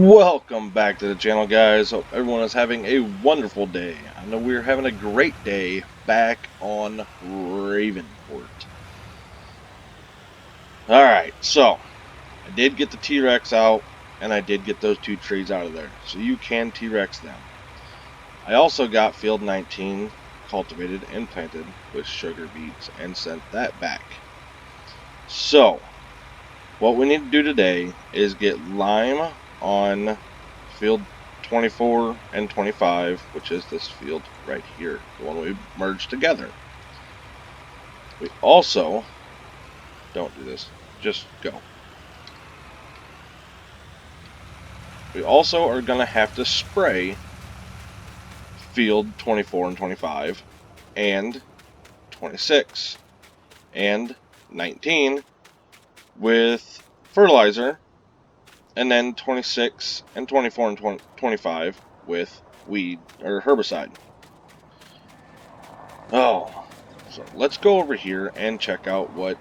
Welcome back to the channel, guys. Hope everyone is having a wonderful day. I know we're having a great day back on Ravenport. Alright, so I did get the T-Rex out, and I did get those two trees out of there, so you can T-Rex them. I also got Field 19 cultivated and planted with sugar beets and sent that back. So, what we need to do today is get lime on Field 24 and 25, which is this field right here, the one we merged together. We also, don't do this, just go. We also are going to have to spray Field 24 and 25 and 26 and 19 with fertilizer, and then 26 and 24 and 25 with weed or herbicide. Oh, so let's go over here and check out what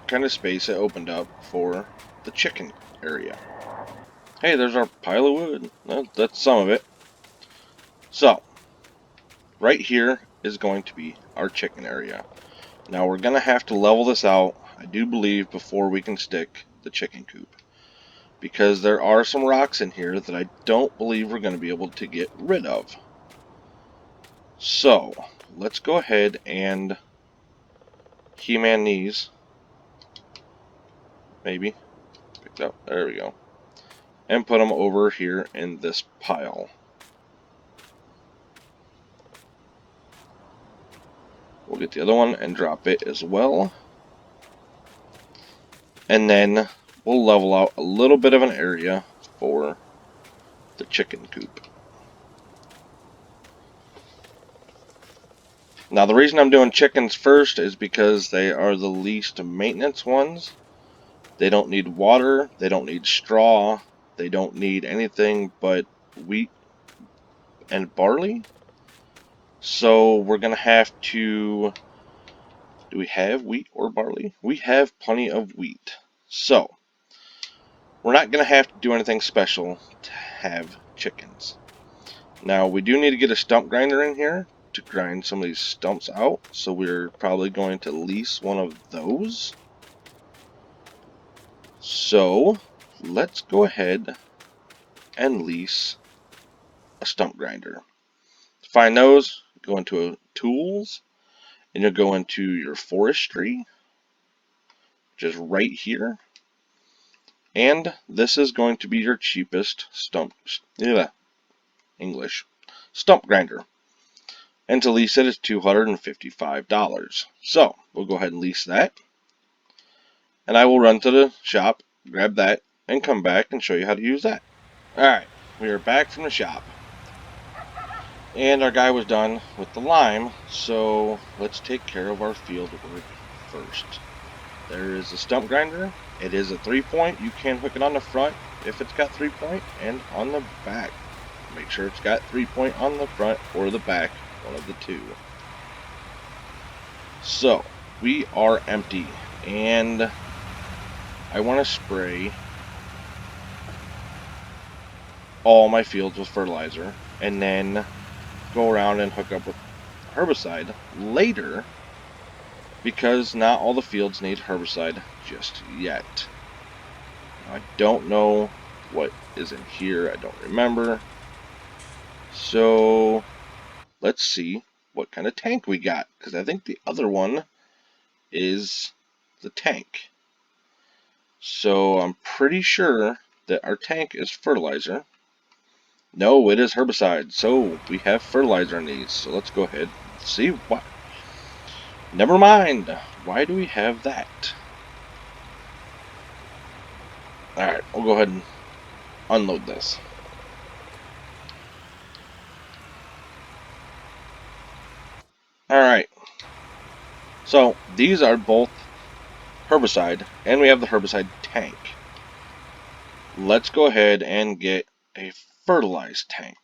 kind of space it opened up for the chicken area. Hey, there's our pile of wood. Well, that's some of it. So, right here is going to be our chicken area. Now we're going to have to level this out, I do believe, before we can stick the chicken coop. Because there are some rocks in here that I don't believe we're going to be able to get rid of. So, let's go ahead and He-Man these. Maybe. Picked up. There we go. And put them over here in this pile. We'll get the other one and drop it as well. And then we'll level out a little bit of an area for the chicken coop. Now the reason I'm doing chickens first is because they are the least maintenance ones. They don't need water, they don't need straw, they don't need anything but wheat and barley. So we're going to have to... Do we have wheat or barley? We have plenty of wheat. So, we're not going to have to do anything special to have chickens. Now, we do need to get a stump grinder in here to grind some of these stumps out. So we're probably going to lease one of those. So, let's go ahead and lease a stump grinder. To find those, go into Tools, and you'll go into your Forestry, which is right here. And this is going to be your cheapest stump grinder. And to lease it is $255. So we'll go ahead and lease that. And I will run to the shop, grab that, and come back and show you how to use that. Alright, we are back from the shop. And our guy was done with the lime, so let's take care of our field work first. There is a stump grinder. It is a 3-point. You can hook it on the front if it's got 3-point, and on the back. Make sure it's got 3-point on the front or the back, one of the two. So, we are empty, and I want to spray all my fields with fertilizer, and then go around and hook up with herbicide later, because not all the fields need herbicide just yet. I don't know what is in here. I don't remember. So let's see what kind of tank we got, because I think the other one is the tank. So I'm pretty sure that our tank is fertilizer. No, it is herbicide. So we have fertilizer in these. So let's go ahead and see what. Never mind. Why do we have that? Alright, we'll go ahead and unload this. Alright. So these are both herbicide, and we have the herbicide tank. Let's go ahead and get a fertilizer tank.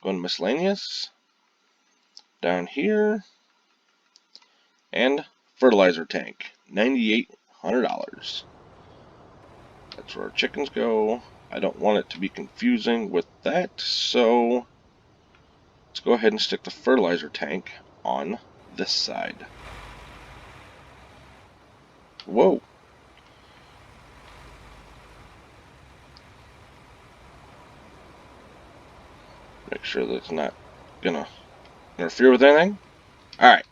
Go to miscellaneous, down here, and fertilizer tank, $9,800. That's where our chickens go. I don't want it to be confusing with that, so let's go ahead and stick the fertilizer tank on this side. Whoa. Make sure that it's not gonna interfere with anything. Alright.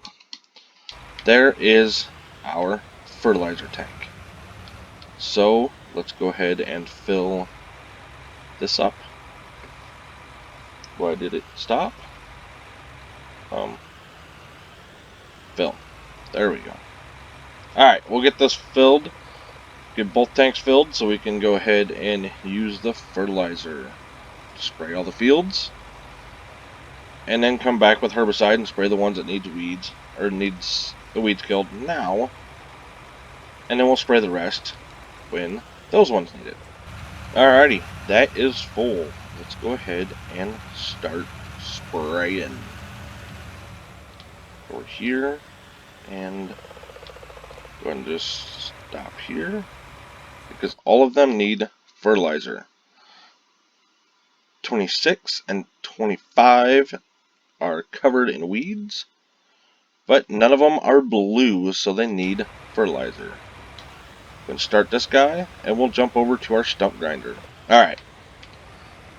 There is our fertilizer tank. So let's go ahead and fill this up. Why did it stop? Fill. There we go. Alright, we'll get this filled. Get both tanks filled so we can go ahead and use the fertilizer. Spray all the fields. And then come back with herbicide and spray the ones that needs weeds. Or needs the weeds killed now. And then we'll spray the rest when those ones need it. Alrighty, that is full. Let's go ahead and start spraying. Over here. And go ahead and just stop here. Because all of them need fertilizer. 26 and 25 are covered in weeds, but none of them are blue, so they need fertilizer. We'll start this guy, and we'll jump over to our stump grinder. Alright,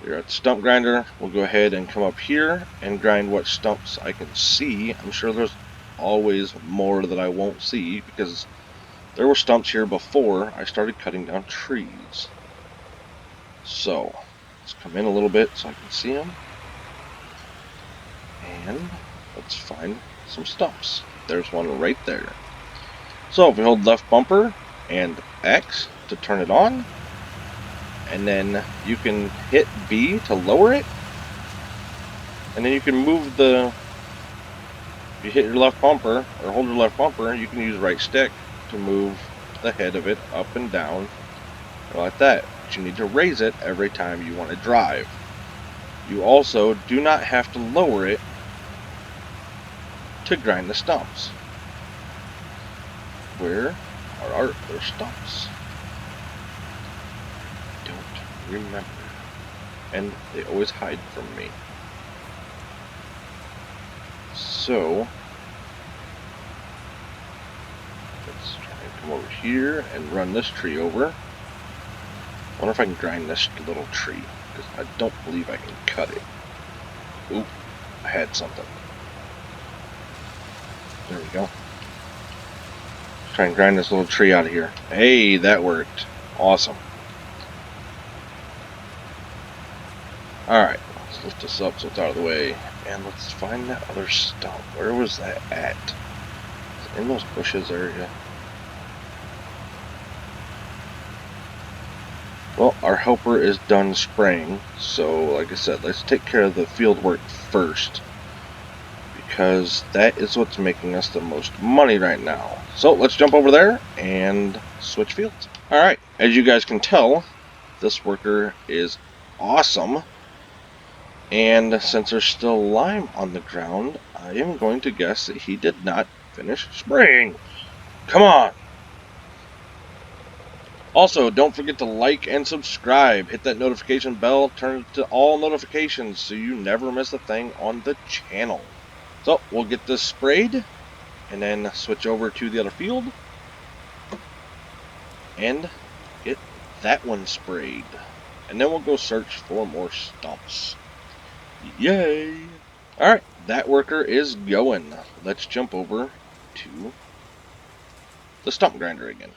we're at the stump grinder. We'll go ahead and come up here and grind what stumps I can see. I'm sure there's always more that I won't see, because there were stumps here before I started cutting down trees. So, let's come in a little bit so I can see them. And let's find some stumps. There's one right there. So if we hold left bumper and X to turn it on, and then you can hit B to lower it, and then you can move the, if you hit your left bumper, or hold your left bumper, you can use right stick to move the head of it up and down, like that. But you need to raise it every time you want to drive. You also do not have to lower it to grind the stumps. Where are our other stumps? Don't remember. And they always hide from me. So let's try and come over here and run this tree over. I wonder if I can grind this little tree, because I don't believe I can cut it. Oop, I had something. There we go. Try and grind this little tree out of here. Hey, that worked. Awesome. Alright, let's lift this up so it's out of the way. And let's find that other stump. Where was that at? Is it in those bushes area? Well, our helper is done spraying. So, like I said, let's take care of the field work first, because that is what's making us the most money right now. So let's jump over there and switch fields. Alright, as you guys can tell, this worker is awesome. And since there's still lime on the ground, I am going to guess that he did not finish spraying. Come on! Also, don't forget to like and subscribe. Hit that notification bell, turn it to all notifications so you never miss a thing on the channel. So, we'll get this sprayed, and then switch over to the other field, and get that one sprayed. And then we'll go search for more stumps. Yay! Alright, that worker is going. Let's jump over to the stump grinder again.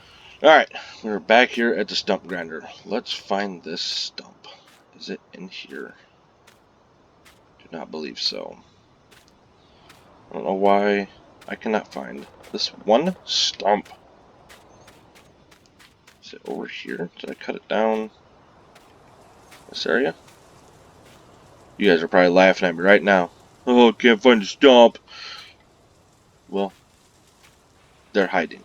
Alright, we're back here at the stump grinder. Let's find this stump. Is it in here? Do not believe so. I don't know why I cannot find this one stump. Is it over here? Did I cut it down? This area? You guys are probably laughing at me right now. Oh, can't find the stump. Well, they're hiding.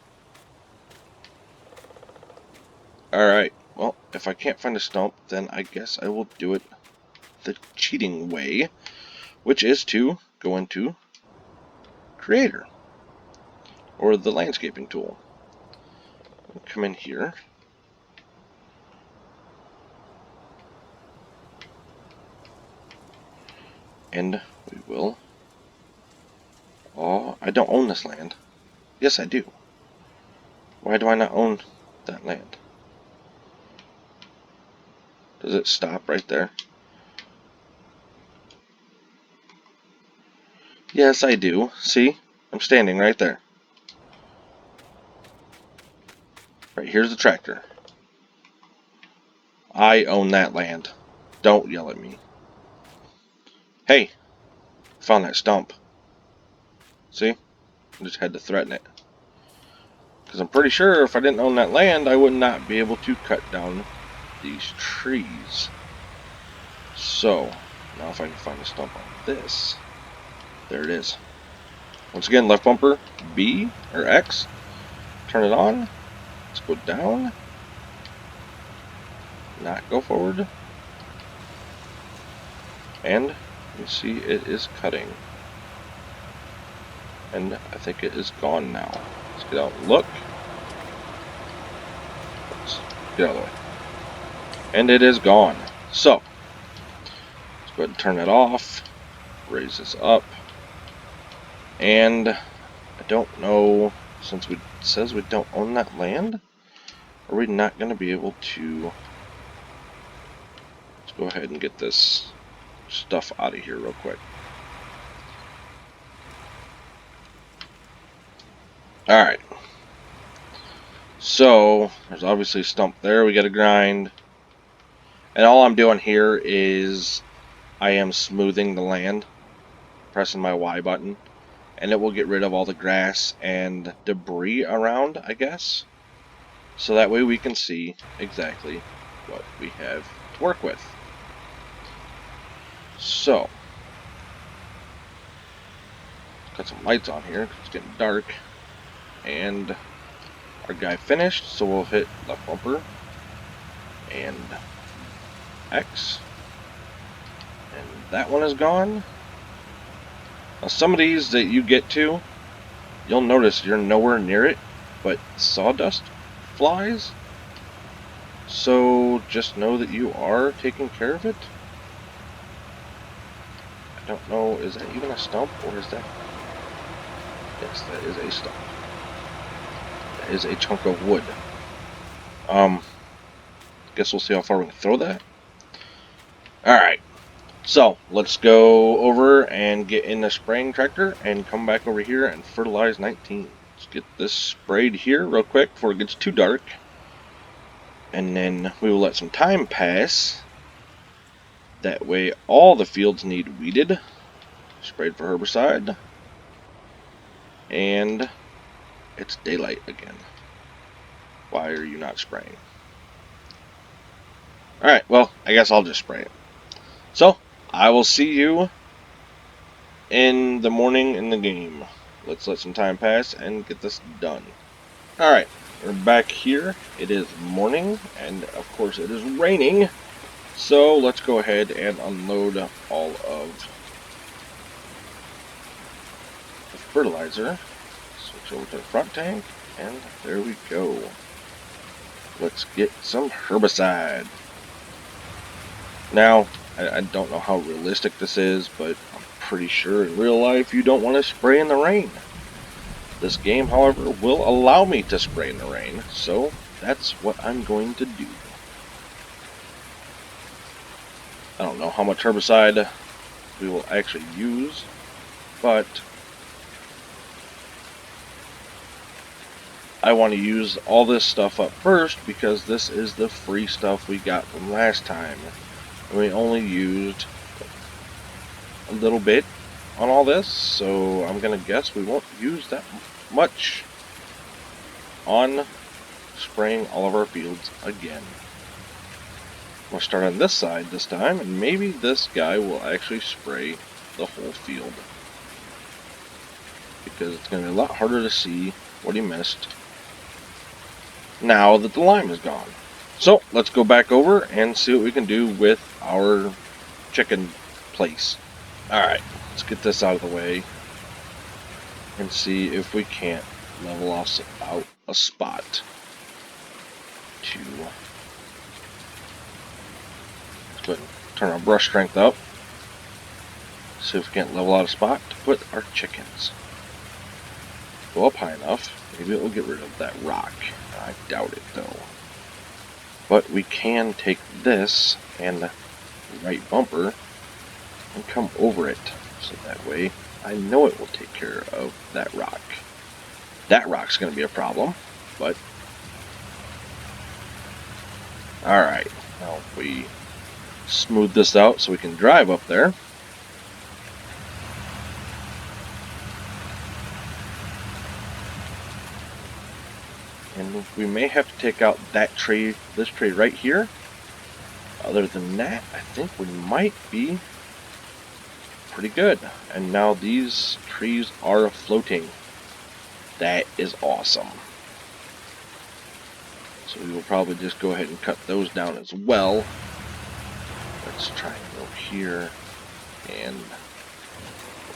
Alright, well, if I can't find a stump, then I guess I will do it the cheating way, which is to go into Creator, or the landscaping tool. Come in here, And we will... Oh, I don't own this land. Yes, I do. Why do I not own that land? Does it stop right there? Yes, I do. See? I'm standing right there. Right, here's the tractor. I own that land. Don't yell at me. Hey! Found that stump. See? I just had to threaten it. Because I'm pretty sure if I didn't own that land, I would not be able to cut down these trees. So, now if I can find a stump on this. There it is. Once again, left bumper, B, or X. Turn it on. Let's go down. Not go forward. And you see it is cutting. And I think it is gone now. Let's get out and look. Let's get out of the way. And it is gone. So, let's go ahead and turn it off. Raise this up. And I don't know, since it says we don't own that land, are we not going to be able to... Let's go ahead and get this stuff out of here real quick. Alright. So, there's obviously a stump there we got to grind. And all I'm doing here is I am smoothing the land, pressing my Y button, and it will get rid of all the grass and debris around, I guess. So that way we can see exactly what we have to work with. So, got some lights on here because it's getting dark. And our guy finished, so we'll hit left bumper and X. And that one is gone. Now some of these that you get to, you'll notice you're nowhere near it, but sawdust flies. So just know that you are taking care of it. I don't know, is that even a stump or is that... Yes, that is a stump. That is a chunk of wood. Guess we'll see how far we can throw that. Alright. So, let's go over and get in the spraying tractor and come back over here and fertilize 19. Let's get this sprayed here real quick before it gets too dark. And then we will let some time pass. That way all the fields need weeded. Sprayed for herbicide. And it's daylight again. Why are you not spraying? Alright, well, I guess I'll just spray it. So, I will see you in the morning in the game. Let's let some time pass and get this done. Alright, we're back here. It is morning, and of course it is raining. So let's go ahead and unload all of the fertilizer. Switch over to the front tank, and there we go. Let's get some herbicide. Now, I don't know how realistic this is, but I'm pretty sure in real life you don't want to spray in the rain. This game, however, will allow me to spray in the rain, so that's what I'm going to do. I don't know how much herbicide we will actually use, but I want to use all this stuff up first because this is the free stuff we got from last time. And we only used a little bit on all this, so I'm going to guess we won't use that much on spraying all of our fields again. We'll start on this side this time, and maybe this guy will actually spray the whole field. Because it's going to be a lot harder to see what he missed now that the lime is gone. So, let's go back over and see what we can do with our chicken place. Alright, let's get this out of the way and see if we can't level off out a spot to... Let's go ahead and turn our brush strength up See if we can't level out a spot to put our chickens. Go up high enough. Maybe it will get rid of that rock. I doubt it though. But we can take this and the right bumper and come over it. So that way I know it will take care of that rock. That rock's going to be a problem, but alright. Now we smooth this out so we can drive up there. And we may have to take out that tree, this tree right here. Other than that, I think we might be pretty good. And now these trees are floating. That is awesome. So we will probably just go ahead and cut those down as well. Let's try and go here and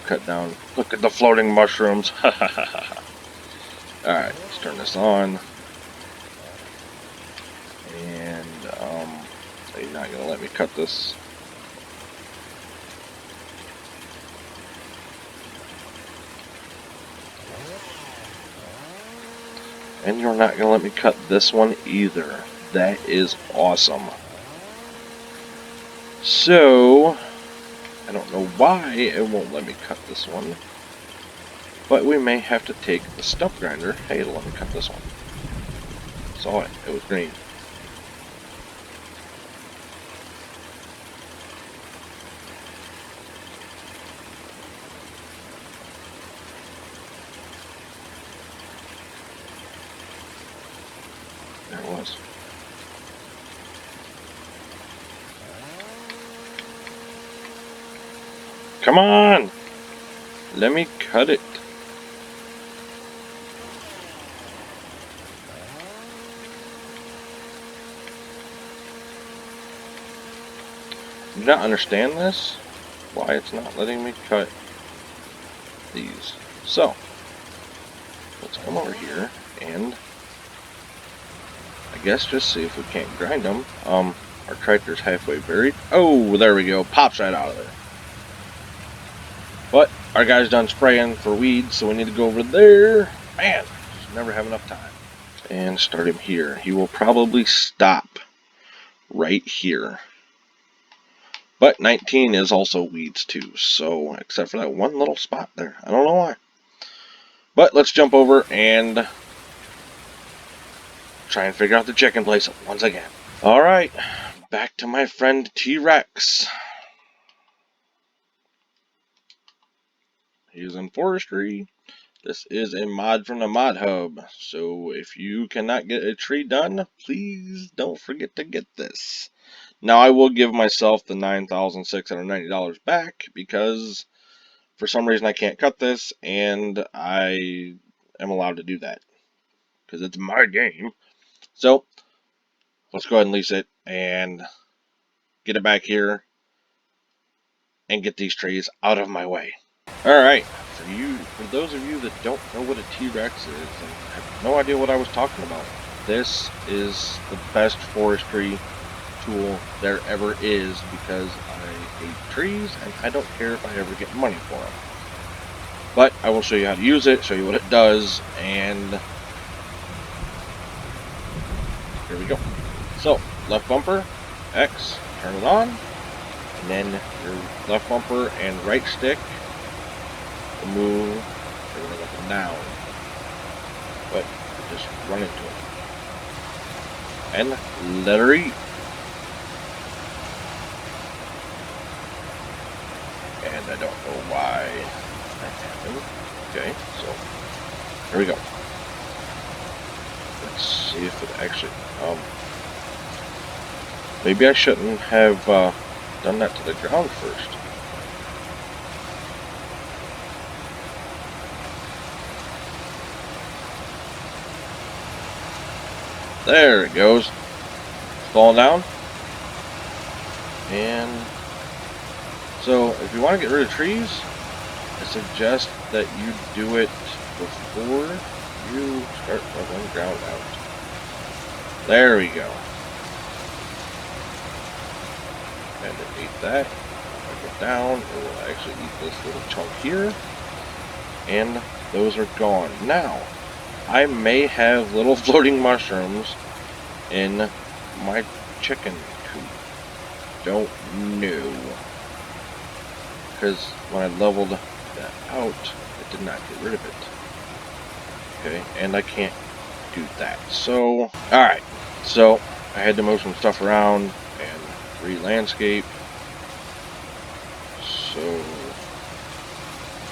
cut down. Look at the floating mushrooms. Alright, let's turn this on. And you're not gonna let me cut this. And you're not gonna let me cut this one either. That is awesome. So I don't know why it won't let me cut this one, but we may have to take the stump grinder. Hey, it'll let me cut this one. Saw it. It was green. There it was. Come on! Let me cut it. Do not understand this? Why it's not letting me cut these. So, let's come over here and I guess just see if we can't grind them. Our tractor's halfway buried. Oh, there we go. Pops right out of there. But our guy's done spraying for weeds, so we need to go over there. Man, just never have enough time. And start him here. He will probably stop right here. But 19 is also weeds too, so except for that one little spot there. I don't know why. But let's jump over and try and figure out the chicken place once again. Alright, back to my friend T-Rex. He's in forestry. This is a mod from the mod hub, so if you cannot get a tree done, please don't forget to get this. Now I will give myself the $9,690 back because for some reason I can't cut this, and I am allowed to do that because it's my game. So let's go ahead and lease it and get it back here and get these trees out of my way. Alright, for those of you that don't know what a T-Rex is and have no idea what I was talking about, this is the best forestry tool there ever is because I hate trees and I don't care if I ever get money for them. But I will show you how to use it, show you what it does, and here we go. So, left bumper, X, turn it on, and then your left bumper and right stick will move everything up and down. But just run into it. And let her eat. And I don't know why that happened. Okay, so here we go. Let's see if it actually maybe I shouldn't have done that to the ground first. There it goes. It's falling down. And so if you want to get rid of trees, I suggest that you do it before you start leveling ground out. There we go. And delete that. down, it will actually eat this little chunk here, and those are gone. Now, I may have little floating mushrooms in my chicken coop. Don't know. Because when I leveled that out, it did not get rid of it. Okay, and I can't do that. So, alright. So, I had to move some stuff around and re-landscape. So,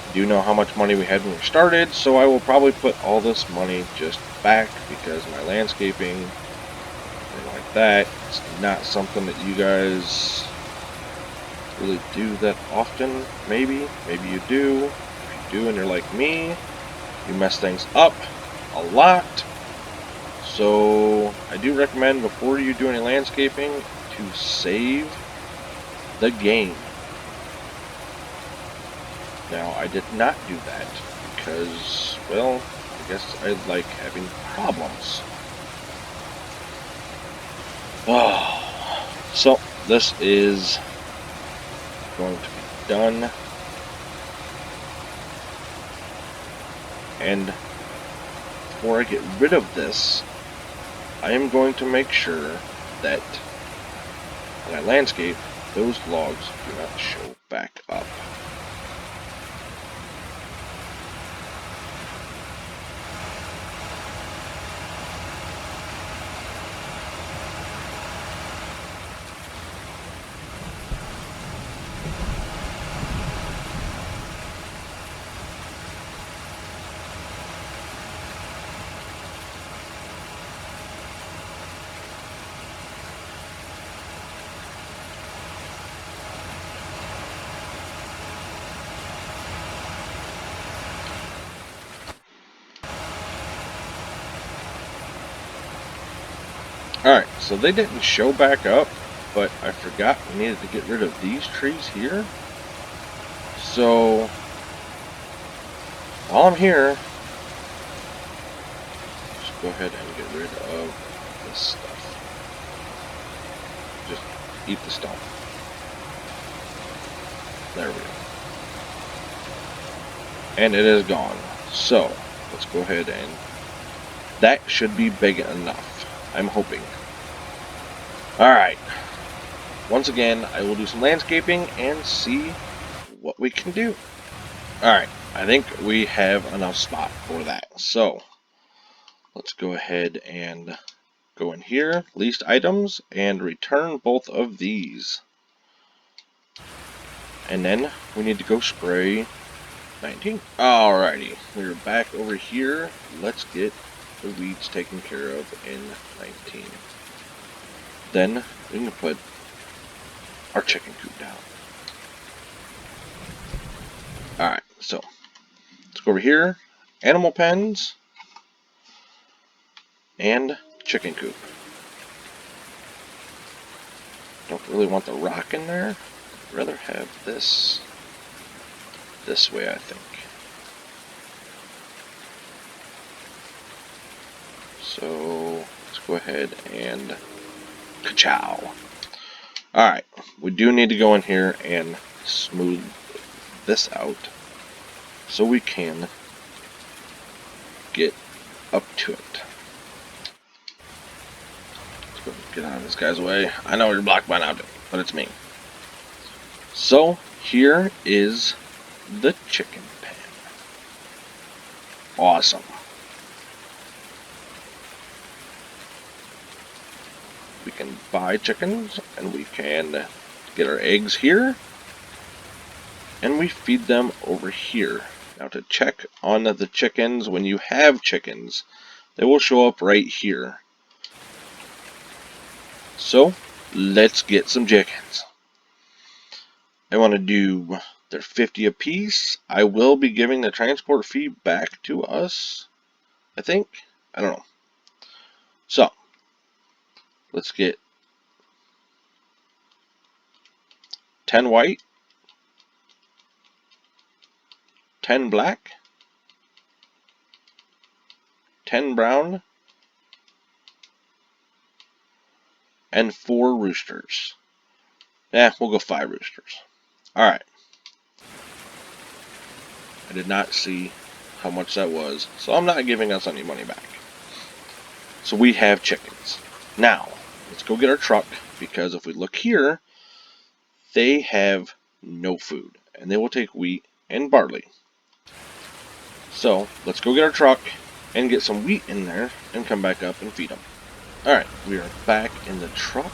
I do know how much money we had when we started, so I will probably put all this money just back because my landscaping, anything like that, it's not something that you guys really do that often. Maybe you do. If you do and you're like me, you mess things up a lot. So I do recommend before you do any landscaping to save the game. Now I did not do that because, well, I guess I like having problems. Oh, so this is going to be done. And before I get rid of this, I am going to make sure that when I landscape, those logs do not show back up. Alright, so they didn't show back up, but I forgot we needed to get rid of these trees here. So, while I'm here, just go ahead and get rid of this stuff. Just eat the stone. There we go. And it is gone. So, let's go ahead and... that should be big enough. I'm hoping. Alright. Once again, I will do some landscaping and see what we can do. Alright, I think we have enough spot for that. So, let's go ahead and go in here, leased items, and return both of these. And then we need to go spray 19. Alrighty, we're back over here. Let's get the weeds taken care of in 19. Then we can put our chicken coop down. Alright, so let's go over here, animal pens, and chicken coop. Don't really want the rock in there. I'd rather have this way, I think. So let's go ahead and ka-chow. Alright, we do need to go in here and smooth this out so we can get up to it. Let's go get out of this guy's way. I know you're blocked by now, but it's me. So here is the chicken pen. Awesome. We can buy chickens, and we can get our eggs here, and we feed them over here. Now to check on the chickens, when you have chickens, they will show up right here. So, let's get some chickens. I want to do, they're 50 apiece. I will be giving the transport fee back to us, I think. I don't know. So, let's get 10 white, 10 black, 10 brown, and 4 roosters. We'll go 5 roosters. Alright. I did not see how much that was, so I'm not giving us any money back. So we have chickens. Now, let's go get our truck, because if we look here, they have no food, and they will take wheat and barley. So, let's go get our truck and get some wheat in there and come back up and feed them. Alright, we are back in the truck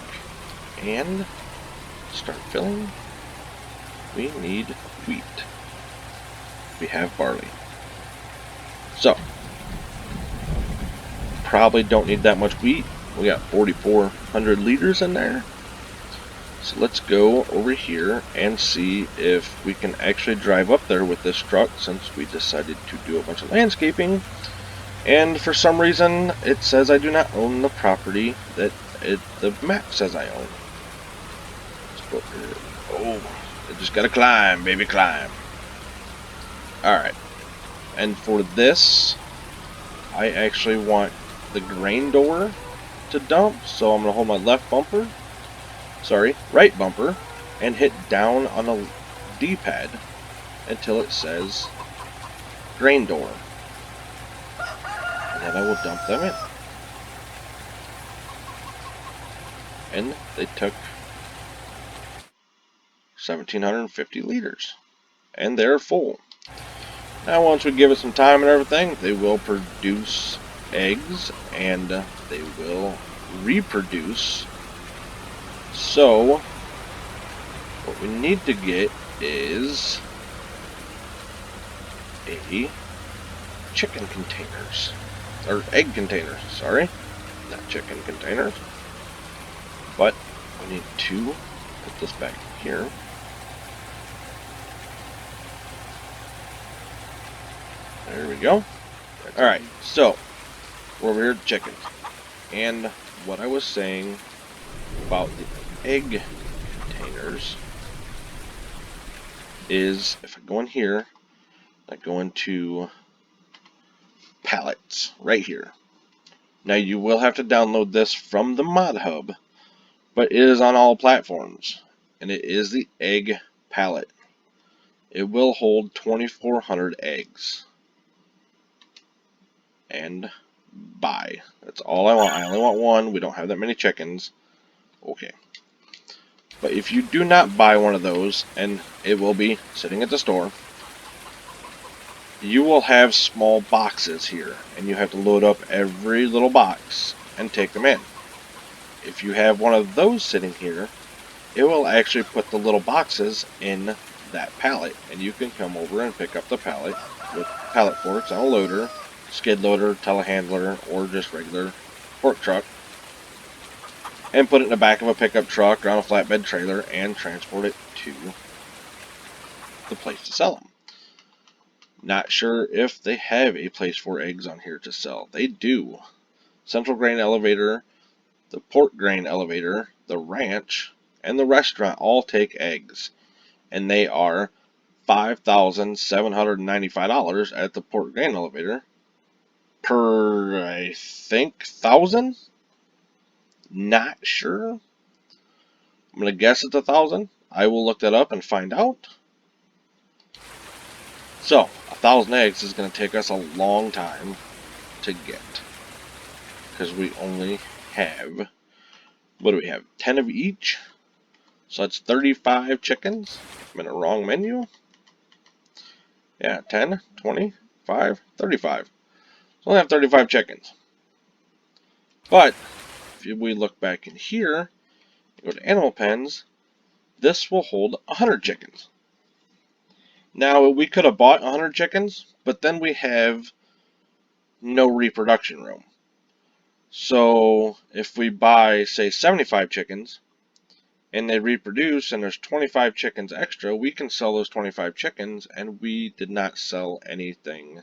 and start filling. We need wheat. We have barley. So, probably don't need that much wheat. We got 4,400 liters in there. So let's go over here and see if we can actually drive up there with this truck, since we decided to do a bunch of landscaping. And for some reason, it says I do not own the property that the map says I own. Let's go here. Oh, I just gotta climb, baby, climb. Alright. And for this, I actually want the grain door to dump, so I'm gonna hold my right bumper, and hit down on a D-pad until it says grain door. And then I will dump them in. And they took 1,750 liters. And they're full. Now once we give it some time and everything, they will produce eggs, and they will reproduce. So, what we need to get is a chicken containers. Or egg containers, sorry. Not chicken containers. But we need to put this back here. There we go. Alright, so we're over here at chickens. And what I was saying about the egg containers is, if I go in here, I go into pallets right here. Now you will have to download this from the mod hub, but it is on all platforms, and it is the egg pallet. It will hold 2,400 eggs. And buy. That's all I want. I only want one. We don't have that many chickens. Okay. But if you do not buy one of those, and it will be sitting at the store, you will have small boxes here, and you have to load up every little box and take them in. If you have one of those sitting here, it will actually put the little boxes in that pallet, and you can come over and pick up the pallet with pallet forks on a loader, skid loader, telehandler, or just regular fork truck, and put it in the back of a pickup truck or on a flatbed trailer and transport it to the place to sell them. Not sure if they have a place for eggs on here to sell. They do. Central Grain Elevator, the Port Grain Elevator, the Ranch, and the restaurant all take eggs. And they are $5,795 at the Port Grain Elevator per, I think, 1,000? Not sure. I'm going to guess it's 1,000. I will look that up and find out. So, 1,000 eggs is going to take us a long time to get. Because we only have, what do we have? 10 of each? So that's 35 chickens. I'm in a wrong menu. Yeah, 10, 25, 35. So we only have 35 chickens. But, if we look back in here, go to animal pens, this will hold 100 chickens. Now, we could have bought 100 chickens, but then we have no reproduction room. So, if we buy, say, 75 chickens, and they reproduce, and there's 25 chickens extra, we can sell those 25 chickens, and we did not sell anything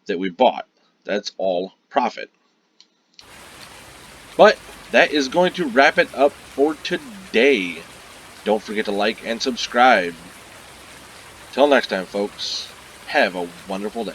that we bought. That's all profit. But that is going to wrap it up for today. Don't forget to like and subscribe. Till next time, folks, have a wonderful day.